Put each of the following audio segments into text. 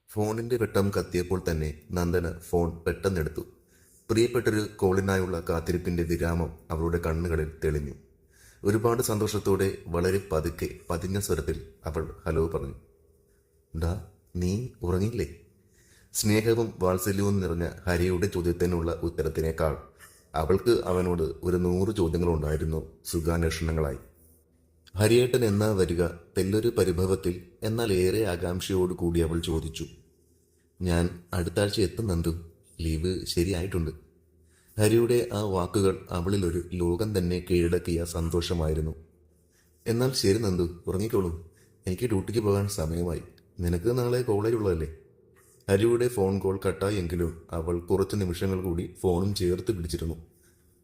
ഫോണിന്റെ വെട്ടം കത്തിയപ്പോൾ തന്നെ നന്ദന ഫോൺ പെട്ടെന്നെടുത്തു. പ്രിയപ്പെട്ടൊരു കോളിനായുള്ള കാത്തിരിപ്പിന്റെ വിരാമം അവളുടെ കണ്ണുകളിൽ തെളിഞ്ഞു. ഒരുപാട് സന്തോഷത്തോടെ വളരെ പതുക്കെ പതിഞ്ഞ സ്വരത്തിൽ അവൾ ഹലോ പറഞ്ഞു. ഡാ, നീ ഉറങ്ങിയില്ലേ? സ്നേഹവും വാത്സല്യവും നിറഞ്ഞ ഹരിയുടെ ചോദ്യത്തിനുള്ള ഉത്തരത്തിനേക്കാൾ അവൾക്ക് അവനോട് ഒരു 100 ചോദ്യങ്ങളുണ്ടായിരുന്നു, സുഖാന്വേഷണങ്ങളായി. ഹരിയേട്ടൻ എന്നാ വരിക? തെല്ലൊരു പരിഭവത്തിൽ എന്നാൽ ഏറെ ആകാംക്ഷയോടുകൂടി അവൾ ചോദിച്ചു. ഞാൻ അടുത്ത ആഴ്ച എത്തും നന്ദു, ലീവ് ശരിയായിട്ടുണ്ട്. ഹരിയുടെ ആ വാക്കുകൾ അവളിലൊരു ലോകം തന്നെ കീഴടക്കിയ സന്തോഷമായിരുന്നു. എന്നാൽ ശരി നന്ദു, ഉറങ്ങിക്കോളൂ. എനിക്ക് ഡ്യൂട്ടിക്ക് പോകാൻ സമയമായി. നിനക്ക് നാളെ കോളേജുള്ളതല്ലേ? ഹരിയുടെ ഫോൺ കോൾ കട്ടായെങ്കിലും അവൾ കുറച്ച് നിമിഷങ്ങൾ കൂടി ഫോണും ചേർത്ത് പിടിച്ചിരുന്നു.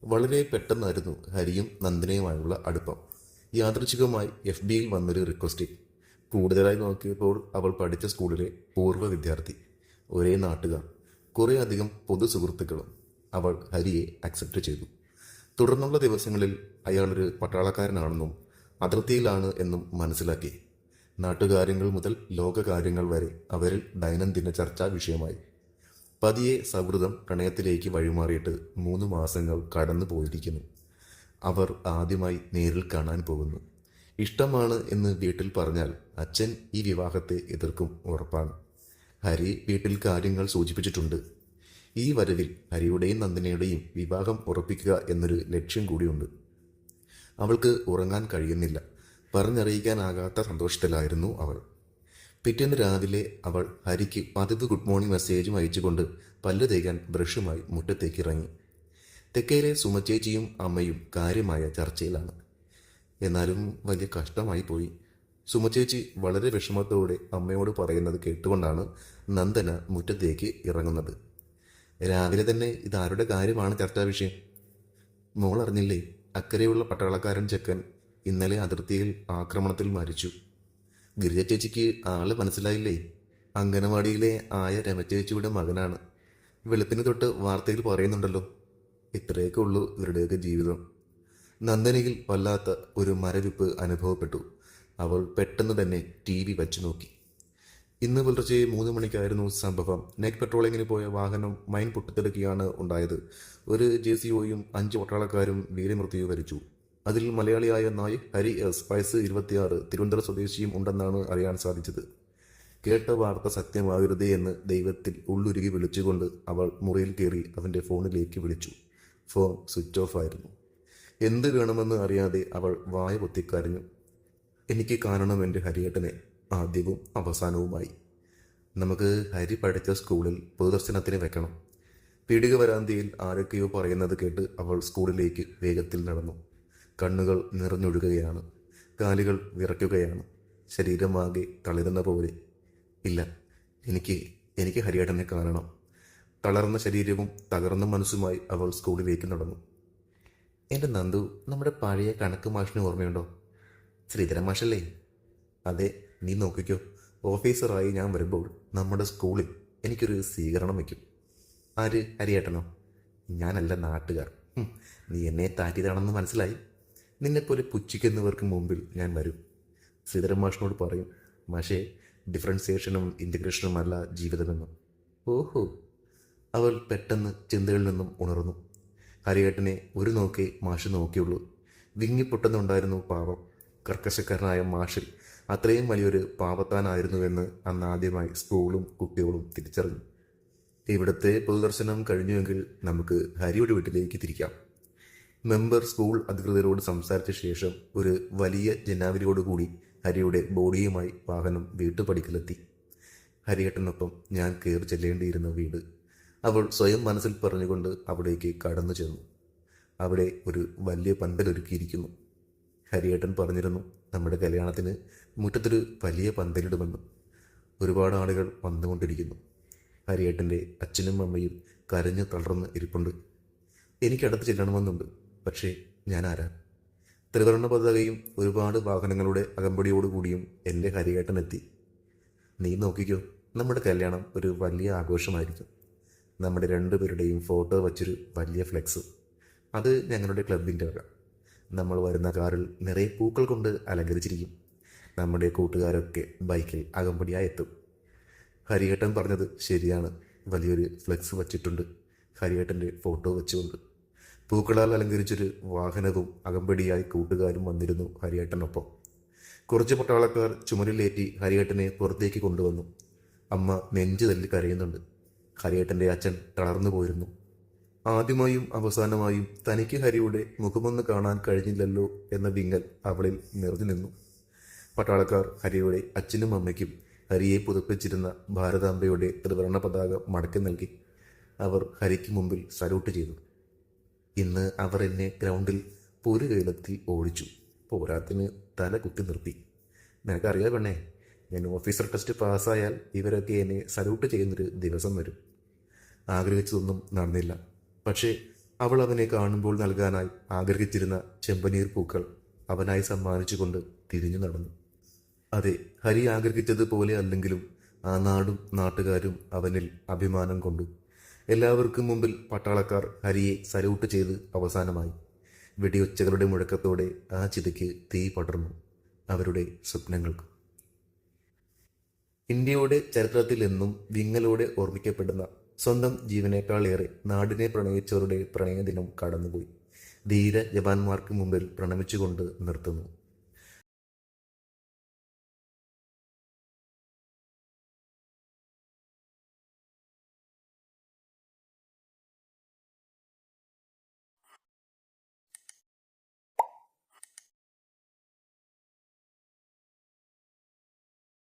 വളരെ പെട്ടെന്നായിരുന്നു ഹരിയും നന്ദനയുമായുള്ള അടുപ്പം. യാദൃച്ഛികമായി FBയിൽ വന്നൊരു റിക്വസ്റ്റ്. കൂടുതലായി നോക്കിയപ്പോൾ അവൾ പഠിച്ച സ്കൂളിലെ പൂർവ്വ വിദ്യാർത്ഥി, ഒരേ നാട്ടുകാർ, കുറേ അധികം പൊതു സുഹൃത്തുക്കളും. അവൾ ഹരിയെ അക്സെപ്റ്റ് ചെയ്തു. തുടർന്നുള്ള ദിവസങ്ങളിൽ അയാളൊരു പട്ടാളക്കാരനാണെന്നും അതിർത്തിയിലാണ് എന്നും മനസ്സിലാക്കി. നാട്ടുകാര്യങ്ങൾ മുതൽ ലോകകാര്യങ്ങൾ വരെ അവരിൽ ദൈനംദിന ചർച്ചാ വിഷയമായി. പതിയെ സൗഹൃദം പ്രണയത്തിലേക്ക് വഴിമാറിയിട്ട് 3 മാസങ്ങൾ കടന്നു പോയിരിക്കുന്നു. അവർ ആദ്യമായി നേരിൽ കാണാൻ പോകുന്നു. ഇഷ്ടമാണ് എന്ന് വീട്ടിൽ പറഞ്ഞാൽ അച്ഛൻ ഈ വിവാഹത്തെ എതിർക്കും, ഉറപ്പാണ്. ഹരി വീട്ടിൽ കാര്യങ്ങൾ സൂചിപ്പിച്ചിട്ടുണ്ട്. ഈ വരവിൽ ഹരിയുടെയും നന്ദിനിയുടെയും വിവാഹം ഉറപ്പിക്കുക എന്നൊരു ലക്ഷ്യം കൂടിയുണ്ട്. അവൾക്ക് ഉറങ്ങാൻ കഴിയുന്നില്ല. പറഞ്ഞറിയിക്കാനാകാത്ത സന്തോഷത്തിലായിരുന്നു അവൾ. പിറ്റേന്ന് രാവിലെ അവൾ ഹരിക്ക് പതിവ് ഗുഡ് മോർണിംഗ് മെസ്സേജും അയച്ചുകൊണ്ട് പല്ല് തേക്കാൻ ബ്രഷുമായി മുറ്റത്തേക്ക് ഇറങ്ങി. തെക്കയിലെ സുമച്ചേച്ചിയും അമ്മയും കാര്യമായ ചർച്ചയിലാണ്. എന്നാലും വലിയ കഷ്ടമായി പോയി. സുമച്ചേച്ചി വളരെ വിഷമത്തോടെ അമ്മയോട് പറയുന്നത് കേട്ടുകൊണ്ടാണ് നന്ദന മുറ്റത്തേക്ക് ഇറങ്ങുന്നത്. രാവിലെ തന്നെ ഇതാരുടെ കാര്യമാണ് ചർച്ചാ വിഷയം? മോൾ അറിഞ്ഞില്ലേ? അക്കരെയുള്ള പട്ടാളക്കാരൻ ചെക്കൻ ഇന്നലെ അതിർത്തിയിൽ ആക്രമണത്തിൽ മരിച്ചു. ഗിരിജ ചേച്ചിക്ക് ആള് മനസ്സിലായില്ലേ? അംഗനവാടിയിലെ ആയ രമചേച്ചിയുടെ മകനാണ്. വെളുപ്പിന് തൊട്ട് വാർത്തയിൽ പറയുന്നുണ്ടല്ലോ. ഇത്രയൊക്കെ ഉള്ളൂ ഇവരുടെയൊക്കെ ജീവിതം. നന്ദനയിൽ വല്ലാത്ത ഒരു മരവിപ്പ് അനുഭവപ്പെട്ടു. അവൾ പെട്ടെന്ന് തന്നെ TV വച്ചു നോക്കി. ഇന്ന് പുലർച്ചെ 3 മണിക്കായിരുന്നു സംഭവം. നൈറ്റ് പെട്രോളിങ്ങിന് പോയ വാഹനം മൈൻ പൊട്ടിത്തെറിക്കുകയാണ് ഉണ്ടായത്. ഒരു JCOയും 5 പട്ടാളക്കാരും വീരമൃത്യു വരിച്ചു. അതിൽ മലയാളിയായ നായിക് ഹരി S, വയസ്സ് 26, തിരുവനന്തപുരം സ്വദേശിയും ഉണ്ടെന്നാണ് അറിയാൻ സാധിച്ചത്. കേട്ട വാർത്ത സത്യമാകരുതേ എന്ന് ദൈവത്തിൽ ഉള്ളുരുകി വിളിച്ചുകൊണ്ട് അവൾ മുറിയിൽ കയറി അവൻ്റെ ഫോണിലേക്ക് വിളിച്ചു. ഫോൺ സ്വിച്ച് ഓഫ് ആയിരുന്നു. എന്ത് വേണമെന്ന് അറിയാതെ അവൾ വായ പൊത്തിക്കരഞ്ഞു. എനിക്ക് കാണണം എൻ്റെ ഹരിയേട്ടനെ, ആദ്യവും അവസാനവുമായി. നമുക്ക് ഹരി പഠിച്ച സ്കൂളിൽ പൊതുദർശനത്തിന് വെക്കണം. പീടിക വരാന്തിയിൽ ആരൊക്കെയോ പറയുന്നത് കേട്ട് അവൾ സ്കൂളിലേക്ക് വേഗത്തിൽ നടന്നു. കണ്ണുകൾ നിറഞ്ഞൊഴുകുകയാണ്, കാലുകൾ വിറയ്ക്കുകയാണ്, ശരീരമാകെ തളിരുന്ന പോലെ. ഇല്ല, എനിക്ക് ഹരിയേട്ടനെ കാണണം. തളർന്ന ശരീരവും തകർന്ന മനസ്സുമായി അവൾ സ്കൂളിലേക്ക് നടന്നു. എൻ്റെ നന്ദു, നമ്മുടെ പഴയ കണക്ക് മാഷിന് ഓർമ്മയുണ്ടോ? ശ്രീധരൻ മാഷല്ലേ? അതെ, നീ നോക്കിക്കോ. ഓഫീസറായി ഞാൻ വരുമ്പോൾ നമ്മുടെ സ്കൂളിൽ എനിക്കൊരു സ്വീകരണം വയ്ക്കും. ആര്? ഹരിയേട്ടനോ? ഞാനല്ല, നാട്ടുകാർ. നീ എന്നെ താറ്റിയതാണെന്ന് മനസ്സിലായി. നിന്നെപ്പോലെ പുച്ഛിക്കുന്നവർക്ക് മുമ്പിൽ ഞാൻ വരും. ശ്രീധരൻ മാഷിനോട് പറയും, മാഷേ, ഡിഫറൻസിയേഷനും ഇൻ്റഗ്രേഷനും അല്ല ജീവിതമെന്നും. ഓഹോ! അവൾ പെട്ടെന്ന് ചിന്തകളിൽ നിന്നും ഉണർന്നു. ഹരിയേട്ടനെ ഒരു നോക്കേ മാഷ് നോക്കിയുള്ളൂ. വിങ്ങിപ്പൊട്ടുന്നുണ്ടായിരുന്നു പാവം. കർക്കശക്കാരനായ മാഷിൽ അത്രയും വലിയൊരു പാവത്താനായിരുന്നുവെന്ന് അന്ന് ആദ്യമായി സ്കൂളും കുട്ടികളും തിരിച്ചറിഞ്ഞു. ഇവിടുത്തെ പൊതുദർശനം കഴിഞ്ഞുവെങ്കിൽ നമുക്ക് ഹരിയുടെ വീട്ടിലേക്ക് തിരിക്കാം. മെമ്പർ സ്കൂൾ അധികൃതരോട് സംസാരിച്ച ശേഷം ഒരു വലിയ ജനാവലിയോടുകൂടി ഹരിയുടെ ബോഡിയുമായി വാഹനം വീട്ടുപടിക്കലെത്തി. ഹരിയേട്ടനൊപ്പം ഞാൻ കയറി ചെല്ലേണ്ടിയിരുന്ന വീട് അവൾ സ്വയം മനസ്സിൽ പറഞ്ഞുകൊണ്ട് അവിടേക്ക് കടന്നു ചെന്നു. അവിടെ ഒരു വലിയ പന്തലൊരുക്കിയിരിക്കുന്നു. ഹരിയേട്ടൻ പറഞ്ഞിരുന്നു, നമ്മുടെ കല്യാണത്തിന് മുറ്റത്തൊരു വലിയ പന്തലിടുമെന്ന്. ഒരുപാട് ആളുകൾ വന്നുകൊണ്ടിരിക്കുന്നു. ഹരിയേട്ടൻ്റെ അച്ഛനും അമ്മയും കരഞ്ഞു തളർന്ന് ഇരിപ്പുണ്ട്. എനിക്കടുത്ത് ചെല്ലണമെന്നുണ്ട്, പക്ഷേ ഞാൻ ആരാ? ത്രിവർണ്ണ പതാകയും ഒരുപാട് വാഹനങ്ങളുടെ അകമ്പടിയോടുകൂടിയും എൻ്റെ ഹരിയേട്ടൻ എത്തി. നീ നോക്കിക്കോ, നമ്മുടെ കല്യാണം ഒരു വലിയ ആഘോഷമായിരിക്കും. നമ്മുടെ 2 പേരുടെയും ഫോട്ടോ വച്ചൊരു വലിയ ഫ്ലെക്സ്. അത് ഞങ്ങളുടെ ക്ലബിൻ്റെ വക. നമ്മൾ വരുന്ന കാറിൽ നിറയെ പൂക്കൾ കൊണ്ട് അലങ്കരിച്ചിരിക്കും. നമ്മുടെ കൂട്ടുകാരൊക്കെ ബൈക്കിൽ അകമ്പടിയായി എത്തും. ഹരിയേട്ടൻ പറഞ്ഞത് ശരിയാണ്. വലിയൊരു ഫ്ലെക്സ് വച്ചിട്ടുണ്ട്, ഹരിയേട്ടൻ്റെ ഫോട്ടോ വെച്ചുകൊണ്ട്. പൂക്കളാൽ അലങ്കരിച്ചൊരു വാഹനവും അകമ്പടിയായി കൂട്ടുകാരും വന്നിരുന്നു ഹരിയേട്ടനൊപ്പം. കുറച്ച് പട്ടാളക്കാർ ചുമരിലേറ്റി ഹരിയേട്ടനെ പുറത്തേക്ക് കൊണ്ടുവന്നു. അമ്മ നെഞ്ചു തല്ലി കരയുന്നുണ്ട്. ഹരിയേട്ടൻ്റെ അച്ഛൻ തളർന്നു പോയിരുന്നു. ആദ്യമായും അവസാനമായും തനിക്ക് ഹരിയുടെ മുഖമൊന്ന് കാണാൻ കഴിഞ്ഞില്ലല്ലോ എന്ന വിങ്ങൽ അവളിൽ നിറഞ്ഞു നിന്നു. പട്ടാളക്കാർ ഹരിയുടെ അച്ഛനും അമ്മയ്ക്കും ഹരിയെ പുതപ്പിച്ചിരുന്ന ഭാരതാംബയുടെ ത്രിവർണ്ണ പതാക മടക്കി നൽകി. അവർ ഹരിക്ക് മുമ്പിൽ സല്യൂട്ട് ചെയ്തു. ഇന്ന് അവർ എന്നെ ഗ്രൗണ്ടിൽ പൊരുകേലത്തിൽ ഓടിച്ചു. പോരാത്തിന് തല കുത്തി നിർത്തി. നിനക്കറിയാം പെണ്ണേ, ഞാൻ ഓഫീസർ ടെസ്റ്റ് പാസ്സായാൽ ഇവരൊക്കെ എന്നെ സല്യൂട്ട് ചെയ്യുന്നൊരു ദിവസം വരും. ആഗ്രഹിച്ചതൊന്നും നടന്നില്ല. പക്ഷേ അവൾ അവനെ കാണുമ്പോൾ നൽകാനായി ആഗ്രഹിച്ചിരുന്ന ചെമ്പനീർ പൂക്കൾ അവനായി സമ്മാനിച്ചുകൊണ്ട് തിരിഞ്ഞു നടന്നു. അതെ, ഹരി ആഗ്രഹിച്ചതുപോലെ അല്ലെങ്കിലും ആ നാടും നാട്ടുകാരും അവനിൽ അഭിമാനം കൊണ്ടു. എല്ലാവർക്കും മുമ്പിൽ പട്ടാളക്കാർ ഹരിയെ സല്യൂട്ട് ചെയ്ത് അവസാനമായി. വെടിയൊച്ചകളുടെ മുഴക്കത്തോടെ ആ ചിതയ്ക്ക് തീ പടർന്നു അവരുടെ സ്വപ്നങ്ങൾക്ക്. ഇന്ത്യയുടെ ചരിത്രത്തിൽ എന്നും വിങ്ങലോടെ ഓർമ്മിക്കപ്പെടുന്ന സ്വന്തം ജീവനേക്കാളേറെ നാടിനെ പ്രണയിച്ചവരുടെ പ്രണയദിനം കടന്നുപോയി. ധീര ജവാന്മാർക്ക് മുമ്പിൽ പ്രണമിച്ചുകൊണ്ട് നിർത്തുന്നു.